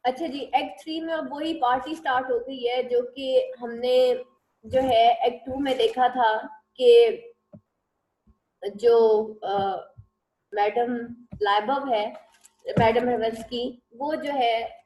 अच्छा जी, एक्ट 3 में अब वही पार्टी स्टार्ट हो गई है जो कि हमने जो है एक्ट 2 में देखा था कि जो मैडम लाइबव है, मैडम रेवंसकी, वो जो है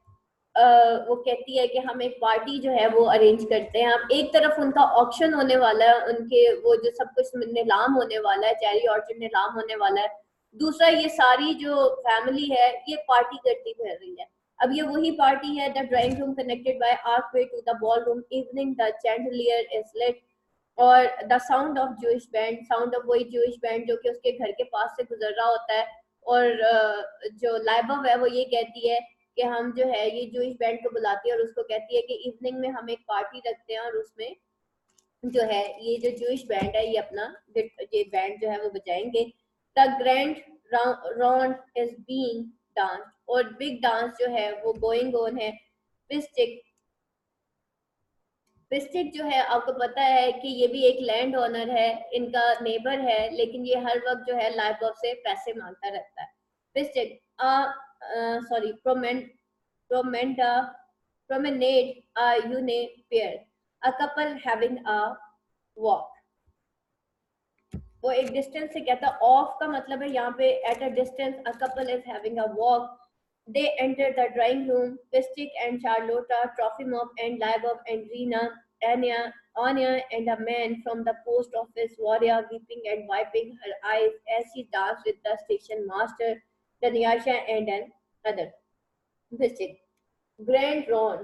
वो कहती है कि हम एक पार्टी जो है वो अरेंज करते हैं। हम एक तरफ उनका ऑक्शन होने वाला है, उनके वो जो सब कुछ नीलाम होने वाला है, चेरी ऑर्चर्ड नीलाम होने वाला है। दूसरा ये सारी जो फैमिली है ये पार्टी करती फिर रही है। अब ये वही पार्टी है। The drawing room connected by archway to the ball room evening, the chandelier is lit, और the sound of Jewish band, sound of वही जूइश बैंड जो कि उसके घर के पास से गुजर रहा होता है। और जो लाइबव है वो ये कहती है कि हम जो है ये जूइश बैंड को बुलाती है और उसको कहती है कि इवनिंग में हम एक पार्टी रखते हैं और उसमें जो है ये जो जूइश बैंड है ये अपना ये बैंड जो है वो बजाएंगे। The grand round is being dance, और बिग डांस जो है वो गोइंग ऑन है। पिस्टिक, पिस्टिक जो है आपको पता है कि ये भी एक लैंड ओनर है, इनका नेबर है, लेकिन ये हर वक्त जो है लाइबव से पैसे मांगता रहता है। पिस्टिक sorry प्रोमेंडा promenade a unique pair, a couple having a walk। वो एक डिस्टेंस से कहता है, ऑफ का मतलब है यहाँ पे at a distance, a couple is having a walk. They enter the drawing room. Pistic and Charlotta, Trofimov and Libov and Rina, Anya and a man from the post office, Warrior, weeping and wiping her eyes as she danced with the station master, Tanyasha and another. Pistic, Grand Ron,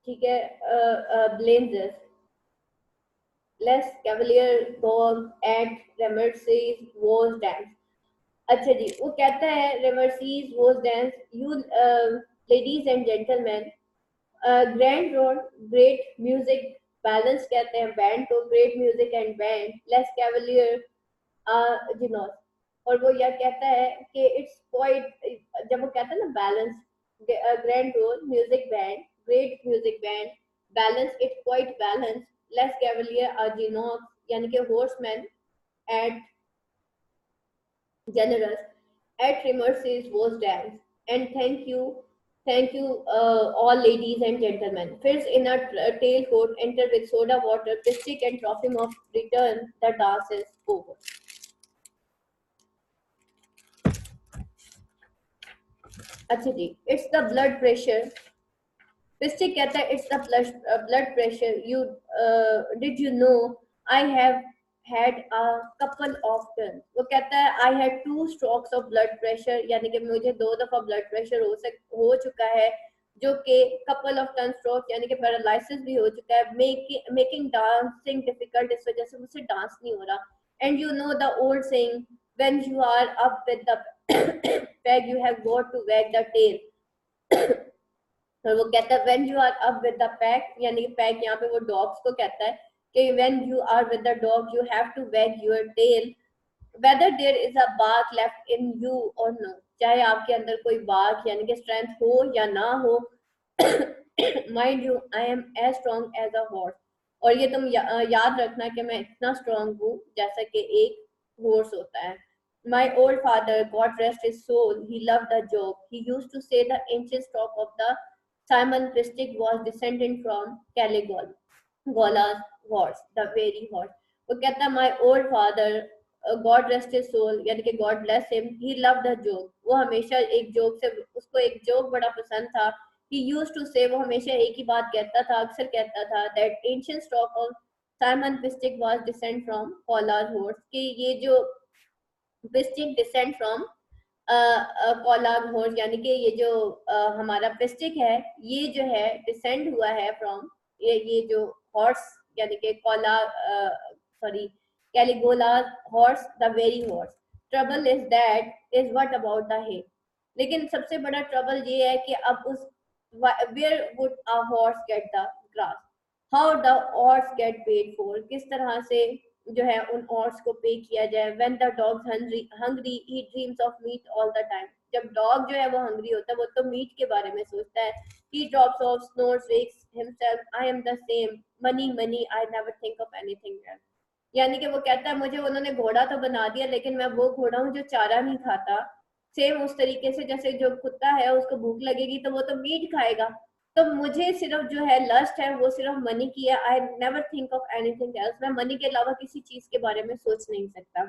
ठीक है, blames us. Les Cavalier dog at Ramercy's was dance। अच्छा जी, वो कहता है Ramercy's was dance, you ladies and gentlemen, grand road great music, balance कहते हैं band को, great music and band, les cavalier ginos. और वो यह कहता है कि इट्स क्वाइट, जब वो कहता है ना balance, grand road music band, great music band, balance it's quite balance, les cavalier ginos यानी कि horseman, at generous, at Remercy's was dance, and thank you, all ladies and gentlemen. Fitz in a tailcoat entered with soda water, Pistic and Trofimov return, the dance is over। अच्छा जी, it's the blood pressure। Pistic कहता है it's the blood pressure, you did you know I have had a couple of turns। वो कहता है I had 2 strokes of blood pressure, यानी कि मुझे 2 दफा blood pressure हो चुका है, जो कि couple of turn strokes यानी कि paralysis भी हो चुका है, making dancing difficult, इस वजह से मुझसे डांस नहीं हो रहा। And you know the old saying, when you are up with the peg you have got to wag the tail। और वो कहता है when you are up with the pack, यानी कि पैक यहाँ पे वो डॉग्स को कहता है कि when you are with the dog you have to wag your tail, whether there is a bark left in you or no, चाहे आपके अंदर कोई बार्क यानी कि स्ट्रेंथ हो या ना हो। Mind you I am as strong as a horse, और ये तुम याद रखना कि मैं इतना स्ट्रॉन्ग हूँ जैसा कि एक हॉर्स होता है। My old father, God rest his soul, he loved a joke. He used to say the ancient stock of the Simon Pistic was descended from Caligula's horse, the very horse। वो कहता है my old father, God rest his soul, यानी कि God bless him, he loved a joke। वो हमेशा एक joke से, उसको एक जोक बड़ा पसंद था। He used to say, वो हमेशा एक ही बात कहता था, अक्सर कहता था, that ancient stock of Simon Pistic was descended from Caligula's horse, कि ये जो Pistic descend from कॉलाग हॉर्स, यानी कि ये जो हमारा पिस्टिक है ये जो है डिसेंड हुआ है फ्रॉम ये जो हॉर्स यानी कि कॉला sorry Caligula horse, the very horse. Trouble is that is what about the hay, लेकिन सबसे बड़ा ट्रबल ये है कि अब उस where would a horse get the grass, how the horse get paid for, किस तरह से जो है उन ऑर्ड्स को पे किया जाए। When the dogs hungry he dreams of meat all the time, जब डॉग जो है वो हंग्री होता है वो तो मीट के बारे में सोचता है। He drops off snores wakes himself, I am the same, money money I never think of anything else. यानी कि वो कहता है मुझे उन्होंने घोड़ा तो बना दिया लेकिन मैं वो घोड़ा हूँ जो चारा नहीं खाता, सेम उस तरीके से जैसे जो कुत्ता है उसको भूख लगेगी तो वो तो मीट खाएगा। तो मुझे सिर्फ जो है लस्ट है वो सिर्फ मनी की है। आई never think of anything else. मैं मनी के अलावा किसी चीज के बारे में सोच नहीं सकता।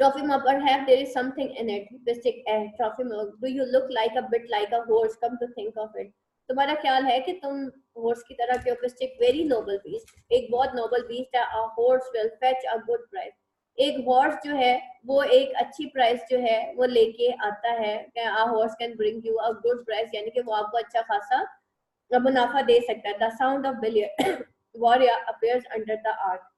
Trofima, perhaps there is something in it. Mystic, Trofima, do you look like a bit like a horse? Come to think of it. तुम्हारा ख्याल है कि तुम horse की तरह के Mystic, very noble beast. एक बहुत noble beast है. A horse will fetch a good price. एक horse जो है वो एक अच्छी price जो है वो लेके आता है. A horse can bring you a good price, यानी कि वो आपको अच्छा खासा मुनाफा दे सकता है. The sound of billiard warrior appears under the arch.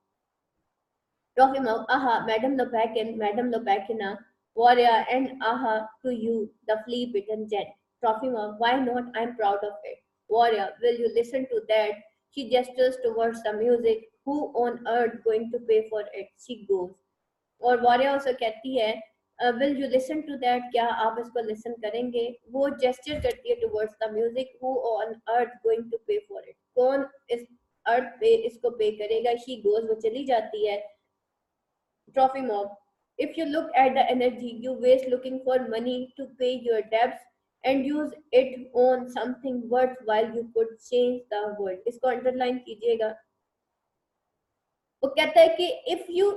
Rohima, aha, Madam Lopakina, warrior, and aha to you, the flea bitten jet. Trophima, why not? I'm proud of it. Warrior, will you listen to that? She gestures towards the music. Who on earth going to pay for it? She goes. और वॉरिया उसे कहती है, will you listen to that, क्या आप इसको listen करेंगे? वो gesture करती है towards the music. Who on earth going to pay for it? कौन इस अर्थ पे इसको पे करेगा? शी गोज, वो चली जाती है. Trophy mob. If you look at the energy you waste looking for money to pay your debts and use it on something worthwhile, you could change the world. इसको अंडरलाइन कीजिएगा. वो कहता है कि if you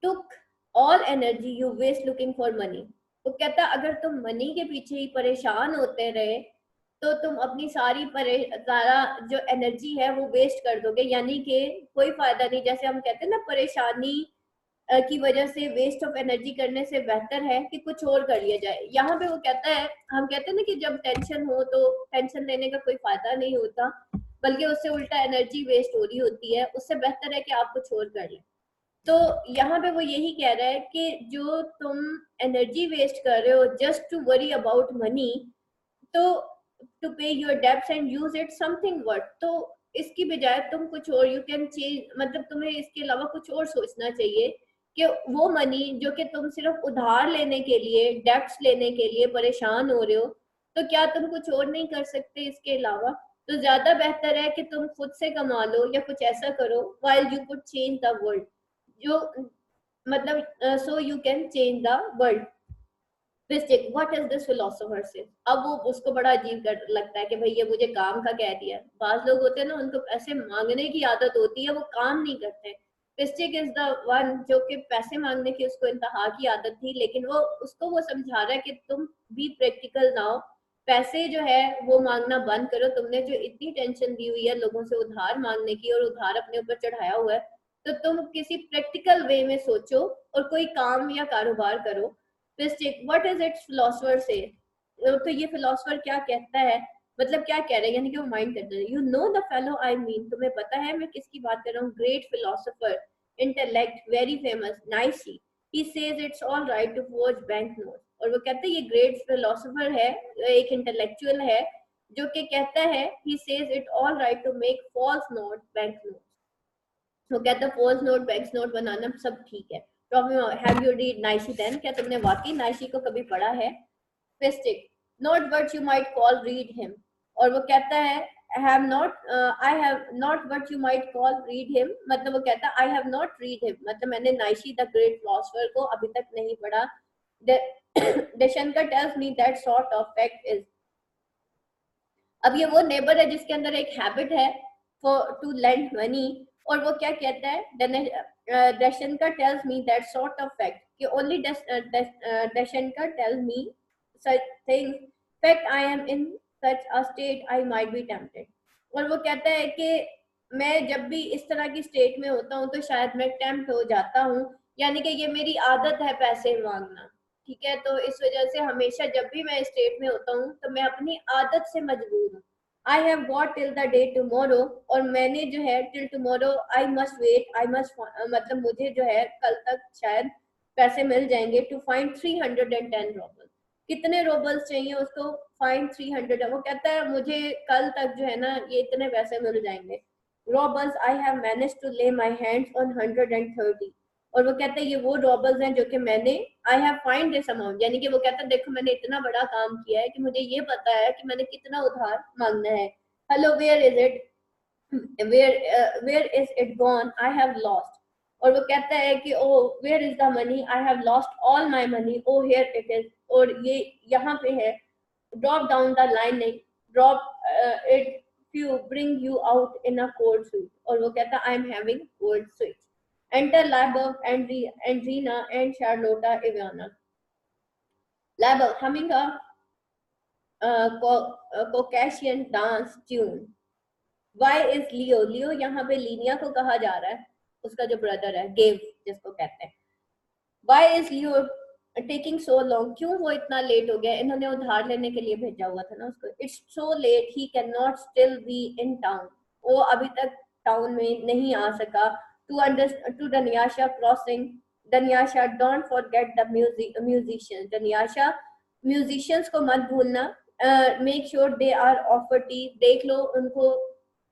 took all energy you waste looking for money. वो कहता है अगर तुम मनी के पीछे ही परेशान होते रहे तो तुम अपनी सारा जो एनर्जी है वो वेस्ट कर दोगे, यानी कि कोई फायदा नहीं. जैसे हम कहते हैं ना, परेशानी की वजह से वेस्ट ऑफ एनर्जी करने से बेहतर है कि कुछ और कर लिया जाए. यहाँ पे वो कहता है, हम कहते हैं ना कि जब टेंशन हो तो टेंशन लेने का कोई फायदा नहीं होता, बल्कि उससे उल्टा एनर्जी वेस्ट हो रही होती है. उससे बेहतर है कि आप कुछ और कर लें. तो यहाँ पे वो यही कह रहा है कि जो तुम एनर्जी वेस्ट कर रहे हो just to worry about money, तो to pay your debts and use it something worth, तो इसकी बजाय तुम कुछ और, यू कैन चेंज, मतलब तुम्हें इसके अलावा कुछ और सोचना चाहिए कि वो मनी जो कि तुम सिर्फ उधार लेने के लिए, डेब्ट्स लेने के लिए परेशान हो रहे हो, तो क्या तुम कुछ और नहीं कर सकते इसके अलावा? तो ज्यादा बेहतर है कि तुम खुद से कमा लो या कुछ ऐसा करो, while you could change the world, जो मतलब so you can change the world. What is this philosopher से? अब वो उसको बड़ा अजीब लगता है कि भाई ये मुझे काम का कह दिया. बाज लोग होते हैं ना, उनको पैसे मांगने की आदत होती है, वो काम नहीं करते. पिस्टिक इज द वन जो कि पैसे मांगने की उसको इंतहा की आदत थी, लेकिन वो उसको वो समझा रहा है कि तुम भी प्रैक्टिकल ना हो, पैसे जो है वो मांगना बंद करो. तुमने जो इतनी टेंशन दी हुई है लोगों से उधार मांगने की और उधार अपने ऊपर चढ़ाया हुआ है, तो तुम किसी प्रैक्टिकल वे में सोचो और कोई काम या कारोबार करो. व्हाट इज इट्स फिलोसोफर से? तो ये फिलोसोफर क्या कहता है, मतलब क्या कह रहे हैं, यानी कि वो माइंड करते हैं. You know the fellow I mean, तुम्हें पता है मैं किसकी बात कर रहा हूँ? Great philosopher, intellect, very famous, Nietzsche. He says it's all right to forge bank note. और वो कहते हैं ये ग्रेट फिलोसोफर है, एक इंटेलेक्चुअल है जो कि कहता है, he says it all right to make false note bank note. वो कहता है फॉल्स नोट बैंक नोट बनाना सब ठीक है. Have you read Nietzsche then? क्या तुमने वाकई नाइसी को कभी पढ़ा है? Fistic, not what you might call read him. और वो कहता है I have not what you might call read him, मतलब वो कहता है I have not read him, मतलब मैंने नाइशी द ग्रेट फिलोसोफर को अभी तक नहीं पढ़ा. Deshankar tells me that sort of fact is. अब ये वो नेबर है जिसके अंदर एक हैबिट है फॉर टू लेंड मनी, और वो क्या कहता है? Deshankar tells me that sort of fact, कि only Deshankar tells me such things. Fact I am in such a state I might be tempted. और वो कहता है कि मैं जब भी इस तरह की स्टेट में होता हूँ तो शायद मैं टेम्प्ट हो जाता हूँ, यानी कि ये मेरी आदत है पैसे मांगना. ठीक है, तो इस वजह से हमेशा जब भी मैं स्टेट में होता हूँ तो मैं अपनी आदत से मजबूर हूँ. I have got till the day tomorrow, और मैंने जो है till tomorrow I must wait, I must, मतलब मुझे जो है कल तक शायद पैसे मिल जाएंगे. To find 310 roubles. कितने रोबल्स चाहिए उसको? फाइंड 300. वो कहता है मुझे कल तक जो है ना ये इतने पैसे मिल जाएंगे. रोबल्स आई हैव मैनेज टू ले माई हैंड्स ऑन 130. और वो कहते हैं ये वो रॉबर्स हैं जो कि मैंने, I have find this amount, यानी कि वो कहता है देखो मैंने इतना बड़ा काम किया है कि मुझे ये पता है कि मैंने कितना उधार मांगना है. Hello where is it, where is it gone, I have lost. और वो कहता है कि oh where is the money, I have lost all my money, oh here it is. और ये यहाँ पे है drop down the lining, drop it few, bring you out in a cold sweat, और वो कहता है I am having cold sweat. Enter Labov and Rina and Charlotta Ivana. Labov humming a Caucasian dance tune. Why is Leo? Leo यहाँ पे Linnaea को कहा जा रहा है, उसका जो ब्रदर है, गेव जिसको कहते हैं. Why is Leo taking so long? क्यों वो इतना लेट हो गया? इन्होंने उधार लेने के लिए भेजा हुआ था ना उसको. It's so late, he cannot still be in town. वो अभी तक टाउन में नहीं आ सका. To Danyasha crossing. Danyasha, don't forget the musicians. Danyasha, musicians को मत भूलना. Make sure they are offered tea. देख लो उनको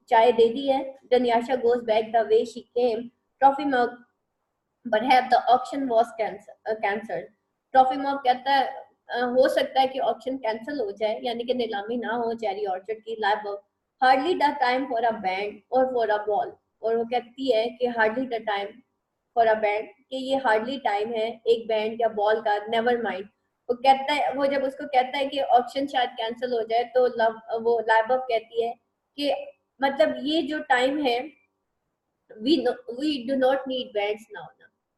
चाय दे दी है. Danyasha goes back the way she came. Trophy mug. Perhaps the auction was cancelled. Trofimov कहता है हो सकता है कि ऑक्शन कैंसिल हो जाए, यानी कि नीलामी ना हो चेरी ऑर्चर्ड की. Labov, hardly the time for a band or for a ball. और वो कहती है कि hardly the time for a band, कि ये hardly time है एक बैंड या बॉल का. never mind. वो कहता है, वो जब उसको कहता है कि ऑक्शन शायद कैंसिल हो जाए तो वो Labov कहती है कि मतलब ये जो टाइम है, we do not need bands now.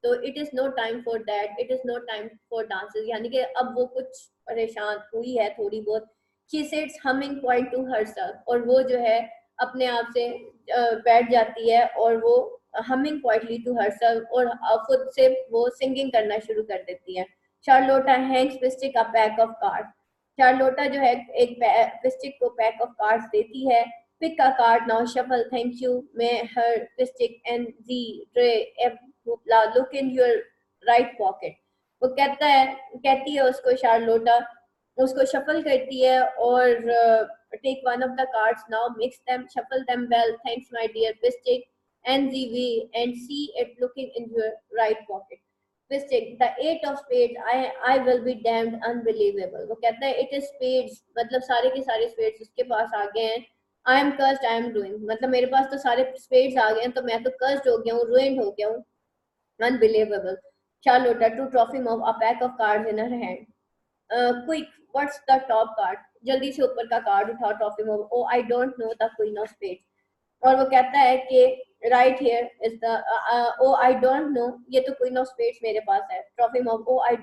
तो it is no time for that, it is no time for dances. यानी कि अब वो कुछ परेशान हुई है थोड़ी बहुत. she sits humming point to herself, और वो जो है अपने आप से बैठ जाती है और वो humming quietly to herself, और खुद से वो singing करना शुरू कर देती है. Charlotta hands Pistic a pack of cards. Charlotta जो है एक Pistic को pack of cards देती है. Pick a card now, shuffle, thank you. May her Pistic and the tray look in your right pocket. वो कहती है उसको शार्लोटा, उसको शफल करती है और take one of the cards now, mix them, shuffle them well, thanks my dear Pistic, and the way, and see it looking in your right pocket. Pistic, the 8 of spades, I will be damned unbelievable. वो कहता है it is spades, मतलब सारे के सारे spades उसके पास आ गए हैं. I am cursed, I am ruined, मतलब मेरे पास तो सारे spades आ गए हैं तो मैं तो cursed हो गया हूँ, ruined हो गया हूँ. Unbelievable. Charlotta, to Trofimov, a pack of cards in her hand. Quick, what's the top card? जल्दी से ऊपर का कार्ड उठाओ Trofimov. Oh, I don't know the queen of spades. और वो कहता है कि right here is the oh I don't know, ये तो queen of spades मेरे पास है. Trofimov, oh I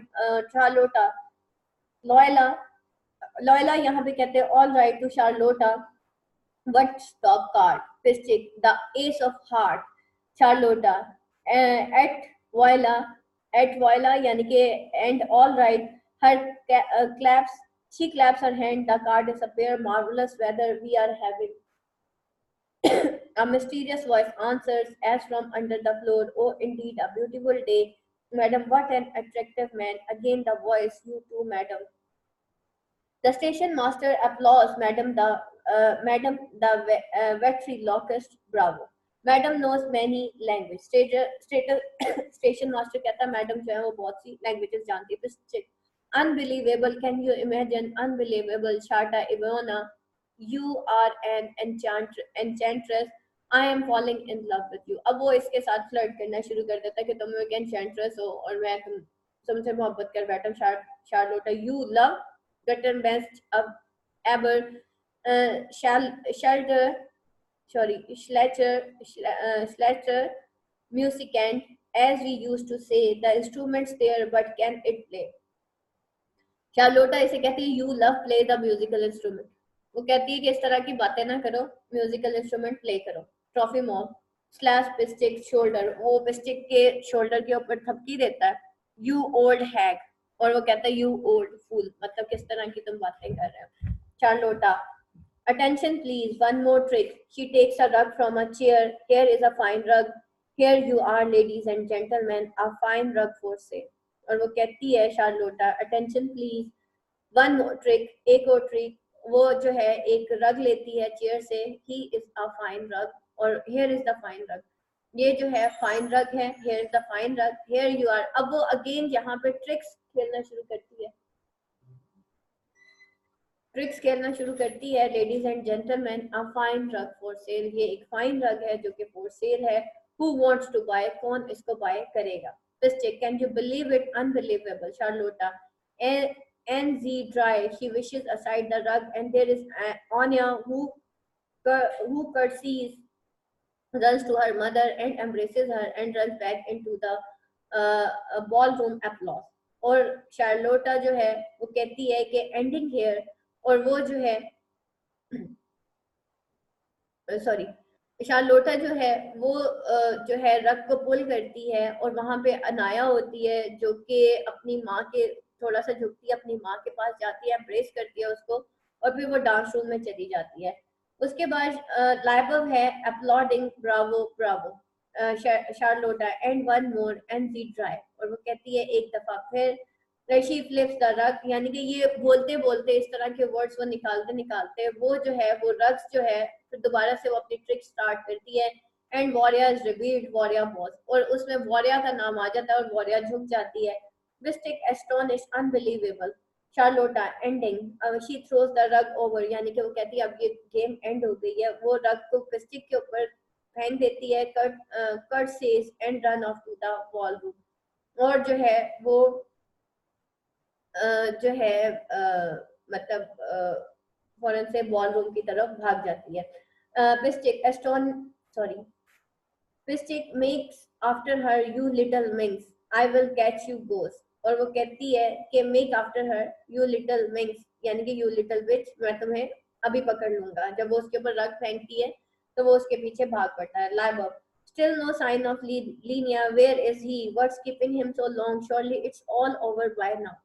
Charlotta, Loyola यहाँ पे कहते हैं all right to Charlotta. What's top card? Pistic, the ace of heart. Charlotta, at Voila यानी कि and all right. Her claps, she claps her hand. The card disappear. Marvelous weather we are having. A mysterious voice answers as from under the floor. Oh, indeed, a beautiful day, madam. What an attractive man. Again the voice. You too, madam. The station master applauds. Madam the ventriloquist. Bravo. Madam knows many language. Station master कहता है madam जो है वो बहुत सी languages जानती है. Unbelievable, can you imagine, unbelievable. Charlotta Ivanovna, you are an enchantress, I am falling in love with you. अब वो इसके साथ फ्लर्ट करना शुरू कर देता है कि तुम एक एनचेंट्रेस हो और मैं तुमसे मोहब्बत कर बैठा हूँ. शार्लोटा, यू लव गटन बेस्ट अब ever shelter Schlechter, musicant, as we used to say, the instrument's there, but can it play? Charlotta इसे कहती है you love play the musical instrument. वो कहती है कि इस तरह की बातें ना करो, म्यूजिकल इंस्ट्रूमेंट प्ले करो. Trofimov slash Pistic shoulder, वो Pistic के शोल्डर के ऊपर थपकी देता है. You old hag, और वो कहता है you old fool, मतलब किस तरह की तुम बातें कर रहे हो. Charlotta, attention please, one more trick. She takes a rug from a chair. Here is a fine rug. Here you are, ladies and gentlemen, a fine rug for sale. और वो कहती है शार्लोटा, attention please, one more trick, एक और trick. वो जो है एक रग लेती है चेयर से. He is a fine rug, और here is the fine rug. ये जो है फाइन रग है. Here is the fine rug. Here you are. अब वो अगेन यहाँ पे ट्रिक्स खेलना शुरू करती है. ट्रिक्स खेलना शुरू करती है. Ladies and gentleman, a fine rug for sale. ये एक फाइन रग है जो कि फॉर सेल है. हु वांट्स टू बाय, कौन इसको बाय करेगा. Pistic, can you believe it, unbelievable. Charlotta, NZ dry. She wishes aside the rug, and there is Anya who curtsies, runs to her mother and embraces her and runs back into the ballroom applause. और शार्लोटा जो है वो कहती है कि ending hair, और वो जो है सॉरी शार्लोटा जो है वो जो है रग को पुल करती है, और वहां पे अनाया होती है जो कि अपनी माँ के थोड़ा सा झुकती है, अपनी माँ के पास जाती है, एम्ब्रेस करती है उसको, और फिर वो डांस रूम में चली जाती है। उसके बाद लाइबव है applauding bravo bravo Charlotta and one more and G dry, और वो कहती है एक दफा फिर शी फ्लिप्स द रग, यानी कि ये बोलते बोलते इस तरह के वर्ड्स वो निकालते निकालते वो जो है वो रग्स जो है फिर दोबारा से वो अपनी ट्रिक स्टार्ट करती है, एंड वॉरिया इज रिवील्ड वॉरिया बॉस, और उसमें वॉरिया का नाम आ जाता है और वॉरिया झुक जाती है। Mystic astonish unbelievable Charlotta ending she throws the rug over, यानी कि वो कहती है अब ये गेम एंड हो गई है, वो रग को पिस्टिक के ऊपर फेंक देती है, cut says and run off to the wall room, और जो है वो जो है मतलब फौरन से बॉल रूम की तरफ भाग जाती है। Pishchik Aston sorry Pishchik makes after her you little minx I will catch you goes, और वो कहती है कि make after her you little minx, यानी कि यू लिटिल विच, मैं तुम्हें अभी पकड़ लूंगा। जब वो उसके ऊपर रग फेंकती है तो वो उसके पीछे भाग पड़ता है। Live up Still no sign of Linia. Where is he? What's keeping him so long? Surely it's all over by now.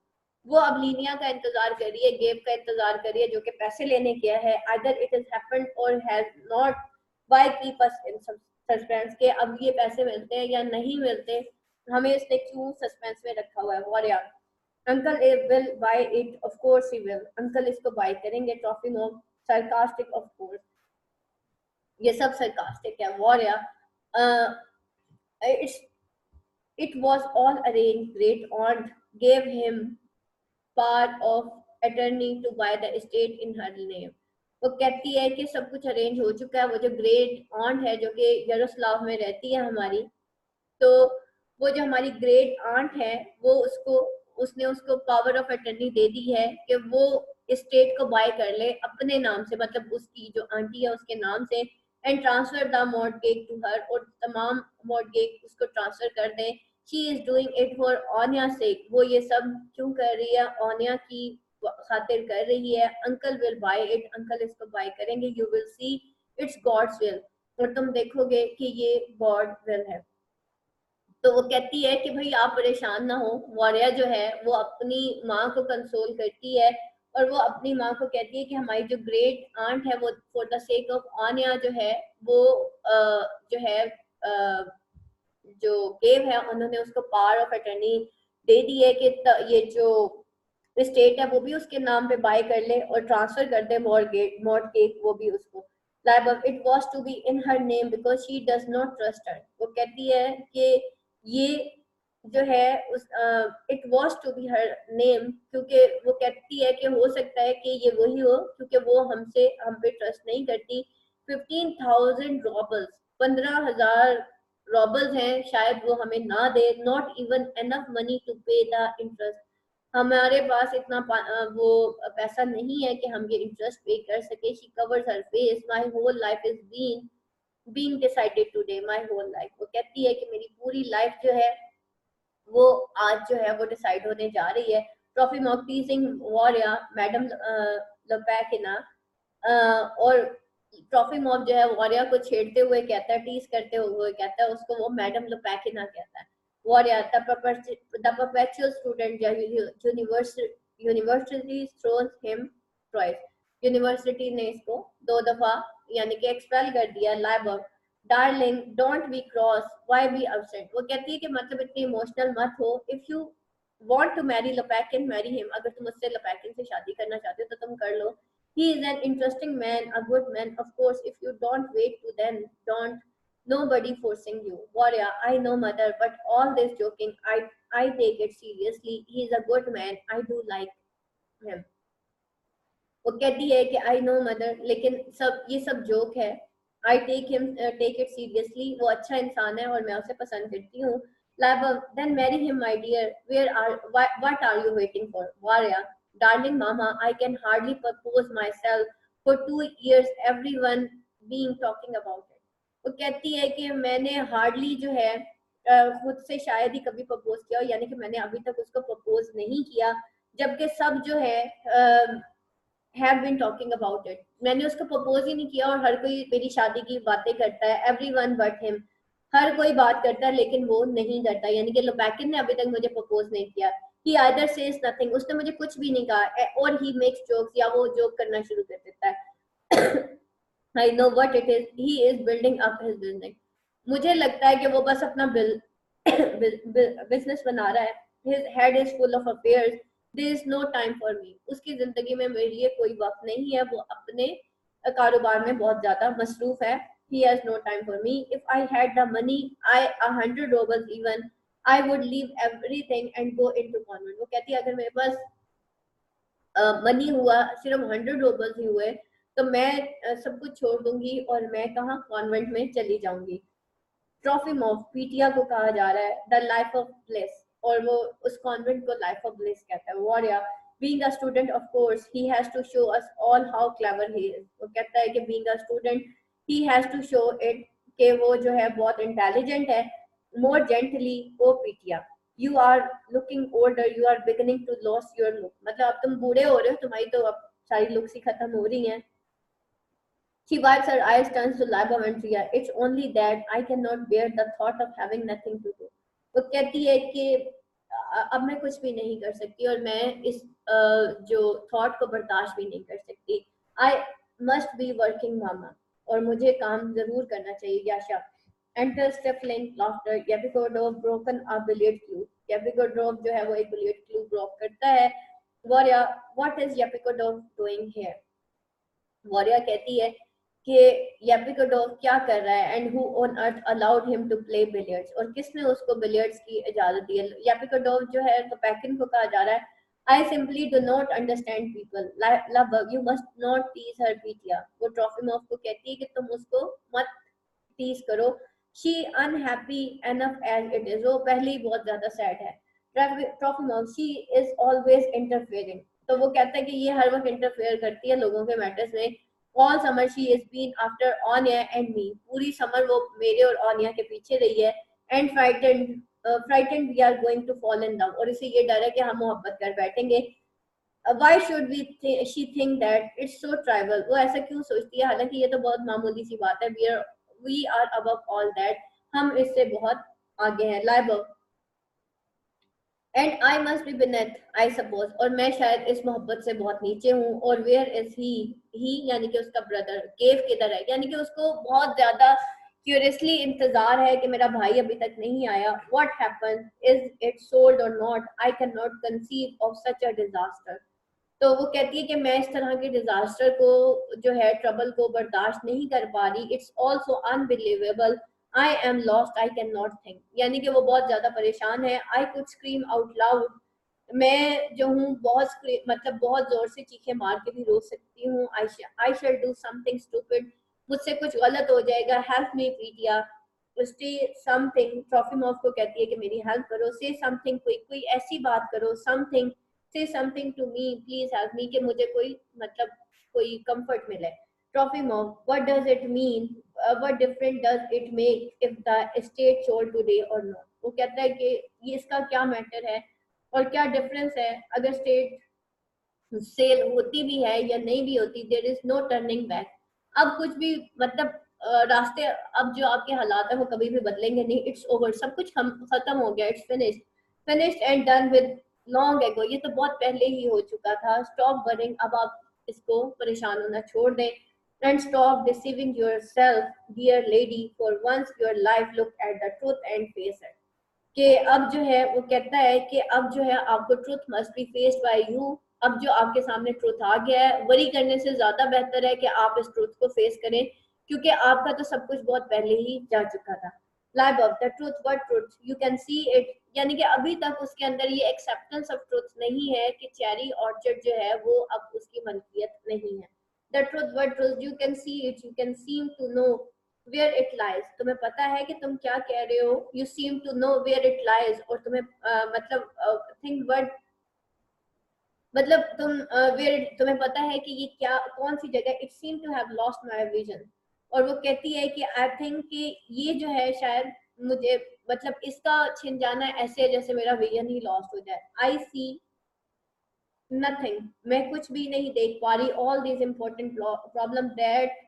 वो अब लीनिया का इंतजार कर रही है, गेब का इंतजार कर रही है जो कि पैसे लेने गया है। आइदर इट इज हैपेंड और has not, why keep us in suspense के अब ये पैसे मिलते हैं या नहीं मिलते, हमें इसने क्यों सस्पेंस में रखा हुआ है। Varya uncle will buy it, of course he will, uncle इसको बाय करेंगे। Trofimov sarcastic, of course ये सब सरकास्टिक है। Varya it's it was all arranged. Great aunt gave him power of attorney to buy the estate in her name. वो कहती है कि सब कुछ अरेंज हो चुका है। वो जो ग्रेट ऑन्ट है जो कि यरूशलेम में रहती है हमारी, तो वो जो हमारी ग्रेट आंट है वो उसने उसको पावर ऑफ अटर्नी दे दी है कि वो स्टेट को बाय कर ले अपने नाम से, मतलब उसकी जो आंटी है उसके नाम से, and transfer the mortgage to her, और तमाम मॉर्टगेज उसको ट्रांसफर कर दे। She is doing it for Anya sake, वो ये सब क्यों कर रही है? ऑनिया की खातिर कर रही है। Uncle will buy it, uncle इसको बाय करेंगे। You will see it's God's will, और तुम देखोगे कि ये गॉड विल है। तो वो कहती है कि भाई आप परेशान ना हो। वॉरिया जो है वो अपनी माँ को कंसोल करती है, और वो अपनी माँ को कहती है कि हमारी जो ग्रेट आंट है वो फॉर द सेक ऑफ आनिया जो है वो जो है जो गेव है उन्होंने उसको पावर ऑफ अटर्नी दे दी है कि ये जो स्टेट है वो भी उसके नाम पे बाय कर ले और ट्रांसफर कर दे मॉर्टगेज वो भी उसको। Like it was to be in her name because she does not trust her, वो कहती है कि ये जो है उस it was to be her name, क्योंकि वो कहती है कि हो सकता है कि ये वही हो क्योंकि वो हम पे ट्रस्ट नहीं करती। 15,000 रॉबल्स, 15,000 रॉबल्स हैं, शायद वो हमें ना दे। Not even enough money to pay the interest, हमारे पास इतना वो पैसा नहीं है कि हम ये इंटरेस्ट पे कर सके। She covers her face, my whole life is being decided today, my whole life, वो कहती है कि मेरी पूरी लाइफ जो है वो आज जो है वो डिसाइड होने जा रही है। ट्रॉफी मॉक टीजिंग वॉरिया मैडम लपैकिना, और ट्रॉफी मॉक जो है वॉरिया को छेड़ते हुए कहता है, टीज करते हुए कहता है उसको वो मैडम लपैकिना कहता है। Warrior, the perpetual student, university throws him twice. University ने इसको 2 दफा यानी कि एक्सपेल कर दिया। लाइबर darling don't be cross, why be upset, वो कहती है कि मतलब इतनी इमोशनल मत हो। If you want to marry Lopakhin marry him, अगर तुम उससे लपैकिन से शादी करना चाहते हो तो तुम कर लो। He is an interesting man, a good man, of course if you don't want to then don't, nobody forcing you. Warrior, I know mother, but all this joking, I take it seriously. He is a good man. I do like him. वो कहती है कि I know mother, लेकिन ये सब joke है। I take it seriously. वो अच्छा इंसान है और मैं उसे पसंद करती हूँ। Labor, then marry him, my dear. What are you waiting for? Warrior, Darling mama, I can hardly propose myself. For 2 years everyone being talking about it. वो कहती है कि मैंने हार्डली जो है खुद से शायद ही कभी प्रपोज किया, यानी कि मैंने अभी तक उसको प्रपोज नहीं किया, जबकि सब जो है have been talking about it. मैंने उसको प्रपोज ही नहीं किया और हर कोई मेरी शादी की बातें करता है, एवरीवन बट हिम। हर कोई बात करता है लेकिन वो नहीं करता, यानी कि लोबैकिन ने अभी तक मुझे प्रपोज नहीं किया। ही आइदर सेज नथिंग, उसने मुझे कुछ भी नहीं कहा, और ही मेक्स जोक्स, या वो जोक करना शुरू कर देता है। I know what it is, he is building up his business. मुझे लगता है कि वो बस अपना बिजनेस बना रहा है। His head is full of affairs, there is no time for me. उसकी जिंदगी में मेरे लिए कोई वक्त नहीं है, वो अपने कारोबार में बहुत ज्यादा मसरूफ है। he has no time for me. If I had the money, 100 rubles even, I would leave everything and go into convent. वो कहती है अगर मेरे पास मनी हुआ, सिर्फ 100 rubles ही हुए, तो मैं सब कुछ छोड़ दूंगी और मैं कहाँ, कॉन्वेंट में चली जाऊंगी। ट्रॉफिमोव, पीटिया को कहा जा रहा है द लाइफ ऑफ ब्लिस, और वो उस कॉन्वेंट को लाइफ ऑफ ब्लिस कहता है। वॉरिया, being a student of course he has to show us all how clever he is। वो कहता है कि being a student he has to show it कि वो जो है बहुत इंटेलिजेंट है। more gently, O पीटिया, you are looking older, you are beginning to lose your look। मतलब अब तुम बूढ़े हो रहे हो, तुम्हारी तो अब सारी लुक्स ही खत्म हो रही हैं। She wipes her eyes, turns to Labo and Priya. It's only that I cannot bear the thought of having nothing to do। वो कहती है कि अब मैं कुछ भी नहीं कर सकती और मैं इस जो थॉट को बर्दाश्त भी नहीं कर सकती। I must be working mama, और मुझे काम जरूर करना चाहिए। Yasha enter stifling laughter, Yepikhodov broken a billiard cue. Yepikhodov जो है वो एक बिलियर्ड क्यूब ब्रोक करता है। Varya, what is Yepikhodov doing here. Varya कहती है कि येपिकोडोव क्या कर रहा है, and who on earth allowed him to play billiards, और किसने उसको बिलियर्ड्स की इजाजत दी है। येपिकोडोव जो है तो पैकिन को कहा जा रहा है I simply do not understand people, love you must not tease her Petya. वो ट्रॉफिमोव को कहती है कि तुम उसको मत टीज करो। She unhappy enough as it is, वो पहले ही बहुत ज्यादा सैड है। Trofimov, she is always interfering, तो वो कहता है कि ये हर वक्त इंटरफेयर करती है लोगों के मैटर्स में। All summer she is been after Anya and me, पूरी समर वो मेरे और ऑनिया के पीछे रही है। And frightened we are going to fall in love, और इसे ये डर है कि हम मोहब्बत कर बैठेंगे। Why should we she think that it's so tribal, वो ऐसा क्यों सोचती है, हालांकि ये तो बहुत मामूली सी बात है। We are above all that, हम इससे बहुत आगे हैं। Lyubov, and I must be beneath I suppose, और मैं शायद इस मोहब्बत से बहुत नीचे हूँ। और वेयर इज ही यानी कि उसका ब्रदर, केव किधर है, यानी कि उसको बहुत ज्यादा क्यूरियसली इंतजार है कि मेरा भाई अभी तक नहीं आया। What happen, is it sold or not, I can not conceive of such a disaster. तो वो कहती है कि मैं इस तरह के डिजास्टर को जो है, ट्रबल को बर्दाश्त नहीं कर पा रही। It's also unbelievable, I am lost, I can not think, यानी कि वो बहुत ज्यादा परेशान है। I could scream out loud, मैं जो हूँ बहुत मतलब बहुत जोर से चीखे मार के भी रो सकती हूँ। आई शैल डू समथिंग स्टूपिड, मुझसे कुछ गलत हो जाएगा। हेल्प मी पीटिया, स्टे समथिंग, ट्रॉफिमोव को कहती है कि मेरी हेल्प करो। से समथिंग, कोई ऐसी बात करो। Something, say something to me, please help me, कि मुझे कोई मतलब कोई कंफर्ट मिले। Trofimov, what does it mean, what different does it make if the state sold today or not. वो कहता है कि ये इसका क्या मैटर है और क्या डिफरेंस है अगर स्टेट सेल होती भी है या नहीं भी होती। There is no turning back, अब कुछ भी मतलब रास्ते, अब जो आपके हालात है वो कभी भी बदलेंगे नहीं। इट्स ओवर, सब कुछ खत्म हो गया। It's finished and done with long ago, ये तो बहुत पहले ही हो चुका था। स्टॉप वरिंग, अब आप इसको परेशान होना छोड़ दें। And stop deceiving yourself dear lady, for once your life look at the truth and face it, कि अब जो है वो कहता है कि अब जो है आपको truth must be faced by you. अब जो आपके सामने ट्रूथ आ गया है, वरी करने से ज्यादा बेहतर है कि आप इस ट्रूथ को फेस करें, क्योंकि आपका तो सब कुछ बहुत पहले ही जा चुका था। Live of the truth, what truth, you can see it, यानी कि अभी तक उसके अंदर ये एक्सेप्टेंस ऑफ ट्रूथ नहीं है कि चेरी ऑर्चर्ड जो है वो अब उसकी मलकियत नहीं है। The truth, what truth, you can see it, you can seem to know where it lies, तुम्हें पता है कि तुम क्या कह रहे हो। You seem to know where it lies, और तुम्हें मतलब थिंक मतलब तुम्हें पता है कि ये क्या कौन सी जगह, it seem to have lost my vision. और वो कहती है कि आई थिंक कि ये जो है शायद मुझे, मतलब इसका छिन जाना ऐसे है जैसे मेरा विजन ही लॉस्ट हो जाए। आई सी नथिंग, मैं कुछ भी नहीं देख पा रही। All these important problem that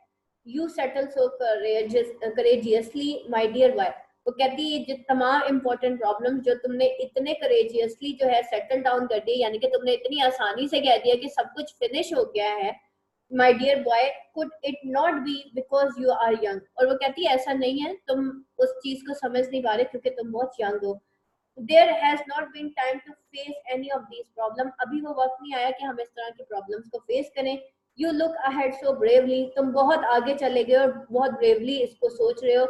you settle so courageously my dear wife. वो कहती है जो तमाम इम्पोर्टेंट प्रॉब्लम जो तुमने इतने करेजियसली जो है सेटल डाउन कर दी, यानी कि तुमने इतनी आसानी से कह दिया कि सब कुछ फिनिश हो गया है, my dear boy, could it not be because you are young. और वो कहती है ऐसा नहीं है, तुम उस चीज को समझ नहीं पा रहे क्योंकि तुम बहुत यंग हो। There has not been time to face any of these problem, अभी वो वक्त नहीं आया कि हम इस तरह की प्रॉब्लम्स को फेस करें। You look ahead so bravely, तुम बहुत आगे चले गए और बहुत ब्रेवली इसको सोच रहे हो।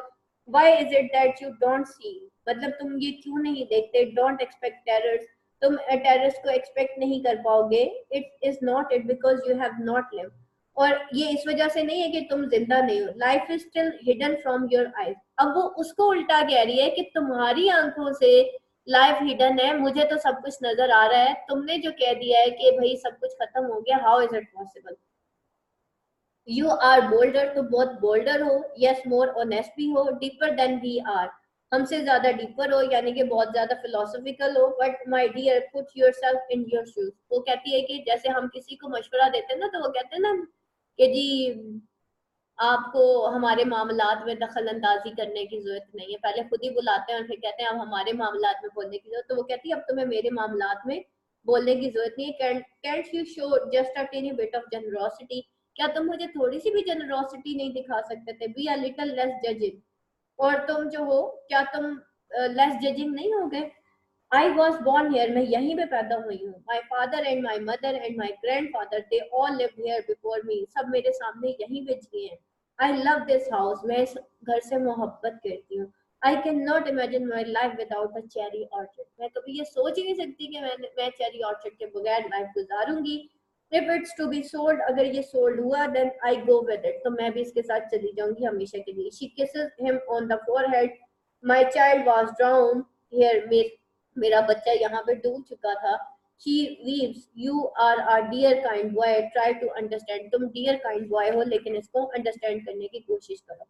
Why is it that you don't see, मतलब तुम ये क्यों नहीं देखते। डोंट एक्सपेक्ट टेरर्स, तुम टेरर्स को एक्सपेक्ट नहीं कर पाओगे। It is not it because you have not live, और ये इस वजह से नहीं है कि तुम जिंदा नहीं हो। Life is still hidden from your eyes. अब वो उसको उल्टा कह रही है कि तुम्हारी आंखों से लाइफ हिडन है, मुझे तो सब कुछ नजर आ रहा है। तुमने जो कह दिया है कि भाई सब कुछ खत्म हो गया, how is it possible. You are bolder, तो बहुत बोल्डर हो, यस मोर ऑनेस्ट भी हो, डीपर देन वी आर, हमसे ज्यादा डीपर हो, यानी कि बहुत ज्यादा फिलोसफिकल हो। But my dear put yourself in your shoes. वो कहती है कि जैसे हम किसी को मशवरा देते हैं ना, तो वो कहते हैं ना कि जी आपको हमारे मामलात में दखल अंदाजी करने की जरूरत नहीं है, पहले खुद ही बुलाते हैं और फिर कहते हैं अब हमारे मामलात में बोलने की जरूरत। तो वो कहती है अब तुम्हें मेरे मामलात में बोलने की जरूरत नहीं है। Can't you show just a tiny bit of generosity, क्या तुम मुझे थोड़ी सी भी जनरोसिटी नहीं दिखा सकते थे। Be a little less judging, और तुम जो हो क्या तुम लेस जजिंग नहीं हो गए। आई वॉज born here, मैं यहीं पे पैदा हुई हूँ। My father and my mother and my grand father they all live here before me, सब मेरे सामने यहीं पे जिए हैं। आई लव दिस हाउस, मैं इस घर से मोहब्बत करती हूँ। आई can not imagine my life without a cherry orchard, मैं कभी ये सोच ही नहीं सकती कि मैं चेरी ऑर्चर्ड के बगैर लाइफ गुजारूंगी। If it's to be sold, अगर ये सोल्ड हुआ then I go with it, तो मैं भी इसके साथ चली जाऊंगी हमेशा के लिए। She kisses him on the forehead, my child was drowned here, मेरा बच्चा यहाँ पे डूब चुका था। She weeps, you are a dear kind boy, try to understand, तुम dear kind boy हो लेकिन इसको understand करने की कोशिश करो।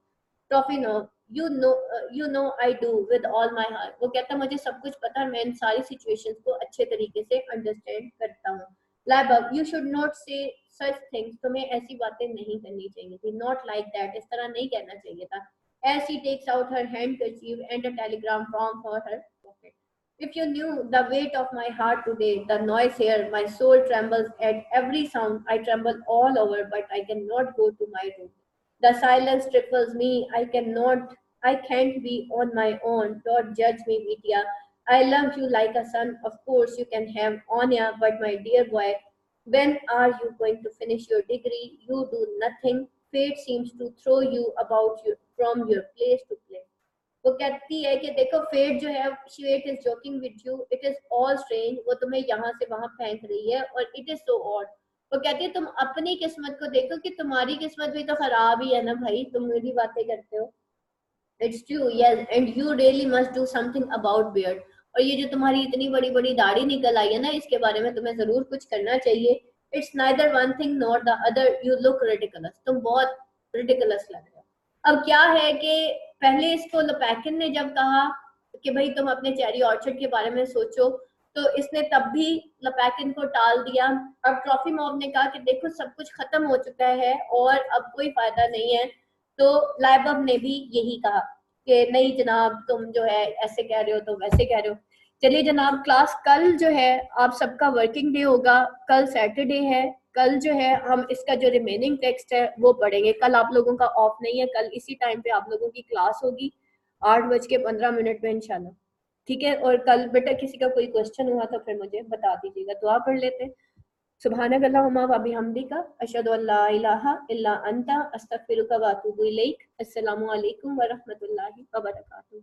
Trophy no, you know I do with all my heart. वो कहता मुझे सब कुछ पता है, मैं इन सारी सिचुएशंस को अच्छे तरीके से अंडरस्टैंड करता हूँ। लाइबब, यू शुड नॉट से सच थिंग्स, तुम्हें ऐसी बातें नहीं करनी चाहिए थी। नॉट लाइक दैट, इस तरह नहीं कहना चाहिए था। As she takes out her handkerchief and a telegram from for her pocket. If you knew the weight of my heart today, the noise here, my soul trembles at every sound. I tremble all over, but I cannot go to my room. The silence triples me. I can't be on my own. Don't judge me, Vidya. I love you like a son. Of course, you can have Anya, but my dear boy, when are you going to finish your degree? You do nothing. Fate seems to throw you about from your place to place. वो कहती है कि देखो fate जो है, fate is joking with you, it is all strange, वो तुम्हें यहाँ से वहां फेंक रही है, और इट इज सो ऑड। वो कहती है तुम अपनी किस्मत को देखो कि तुम्हारी किस्मत भी तो खराब ही है ना भाई, तुम मेरी बातें करते हो। It's true, yes, and you really must do something about beard. और ये जो तुम्हारी इतनी बड़ी बड़ी दाढ़ी निकल आई है ना, इसके बारे में तुम्हें जरूर कुछ करना चाहिए। It's neither one thing not the other, you look ridiculous, तुम बहुत रिडिकुलस लग रहे हो। अब क्या है कि पहले इसको लपैकिन ने जब कहा कि भाई तुम अपने चेरी ऑर्चर्ड के बारे में सोचो, तो इसने तब भी लपैकिन को टाल दिया। अब ट्रॉफी मॉब ने कहा कि देखो सब कुछ खत्म हो चुका है और अब कोई फायदा नहीं है, तो लाइबब ने भी यही कहा कि नहीं जनाब, तुम जो है ऐसे कह रहे हो तो वैसे कह रहे हो। चलिए जनाब, क्लास कल जो है आप सबका वर्किंग डे होगा, कल सैटरडे है। कल जो है हम इसका जो रिमेनिंग टेक्स्ट है वो पढ़ेंगे। कल आप लोगों का ऑफ नहीं है, कल इसी टाइम पे आप लोगों की क्लास होगी 8:15 में इंशाल्लाह। ठीक है, और कल बेटा किसी का कोई क्वेश्चन हुआ तो फिर मुझे बता दीजिएगा। दुआ पढ़ लेते हैं। सुबहानक अल्लाहुम्मा व बिहम्दिका अशहदु अल्ला इलाहा इल्ला अंता अस्तगफिरुका व अतूबु इलैक। अस्सलामु अलैकुम व रहमतुल्लाहि व बरकातुहू।